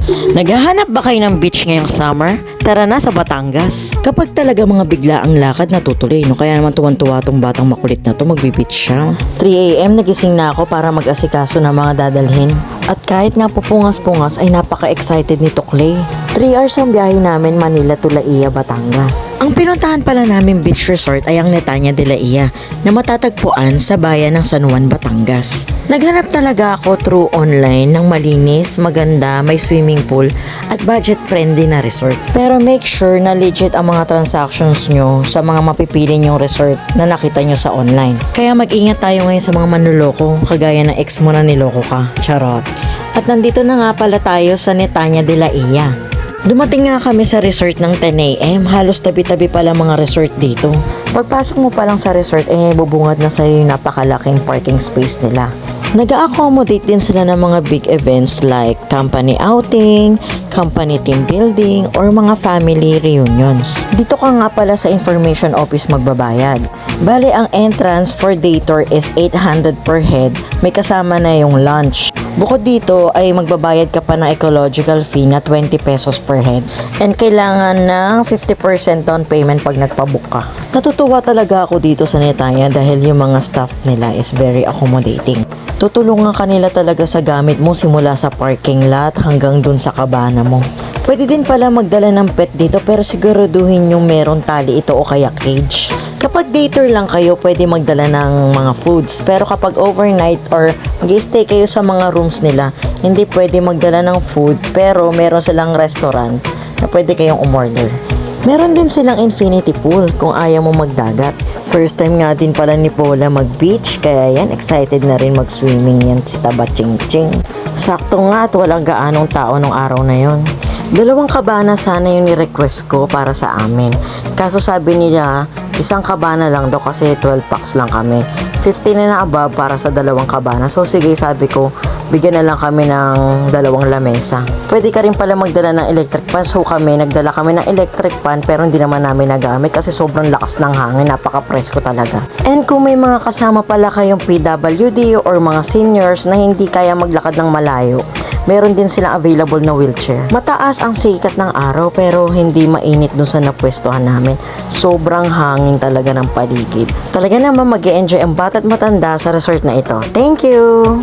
Naghahanap ba kayo ng beach ngayong summer? Tara na sa Batangas. Kapag talaga mga bigla ang lakad natutuloy, no? Kaya naman tuwan-tuwa tong batang makulit na to, magbe-beach siya. 3 AM nagising na ako para mag-asikaso ng mga dadalhin. At kahit nga pupungas-pungas ay napaka-excited ni Clay. 3 hours ang biyahe namin Manila to Laia, Batangas. Ang pinuntahan pala namin beach resort ay ang Netanya de Laia na matatagpuan sa bayan ng San Juan, Batangas. Naghanap talaga ako through online ng malinis, maganda, may swimming pool at budget-friendly na resort. Pero make sure na legit ang mga transactions nyo sa mga mapipili nyong resort na nakita nyo sa online. Kaya mag-ingat tayo ngayon sa mga manluloko, kagaya ng ex mo na niloko ka. Charot. At nandito na nga pala tayo sa Netanya de Laia. Dumating nga kami sa resort ng 10 AM. Halos tabi-tabi pala mga resort dito. Pagpasok mo pa lang sa resort, bubungad na sa'yo yung napakalaking parking space nila. Nag-a-accommodate din sila ng mga big events like company outing, company team building, or mga family reunions. Dito ka nga pala sa information office magbabayad. Bale, ang entrance for day tour is 800 per head. May kasama na yung lunch. Bukod dito ay magbabayad ka pa ng ecological fee na 20 pesos per head. And kailangan ng 50% down payment pag nagpabook ka. Natutuwa talaga ako dito sa Netanya dahil yung mga staff nila is very accommodating. Tutulungan ka nila talaga sa gamit mo simula sa parking lot hanggang dun sa kabana mo. Pwede din pala magdala ng pet dito pero siguraduhin yung meron tali ito o kaya cage. Kapag day tour lang kayo, pwede magdala ng mga foods. Pero kapag overnight or mag-stay kayo sa mga rooms nila, hindi pwede magdala ng food pero meron silang restaurant na pwede kayong umorder. Meron din silang infinity pool kung ayaw mo magdagat. First time nga din pala ni Paula mag-beach, kaya yan, excited na rin mag-swimming yan si Taba Ching Ching. Sakto nga at walang gaanong tao nung araw na yon. 2 kabana sana yung ni-request ko para sa amin. Kaso sabi nila, 1 kabana lang daw kasi 12 packs lang kami. 15 na above para sa 2 kabana. So sige, sabi ko, bigyan na lang kami ng 2 lamesa. Pwede ka rin pala magdala ng electric fan. So nagdala kami ng electric fan pero hindi naman namin nagamit kasi sobrang lakas ng hangin. Napaka-presko talaga. And kung may mga kasama pala kayong PWD or mga seniors na hindi kaya maglakad ng malayo, meron din silang available na wheelchair. Mataas ang sikat ng araw pero hindi mainit dun sa napwestuhan namin. Sobrang hangin talaga ng paligid. Talaga naman mag-e-enjoy ang bata't matanda sa resort na ito. Thank you!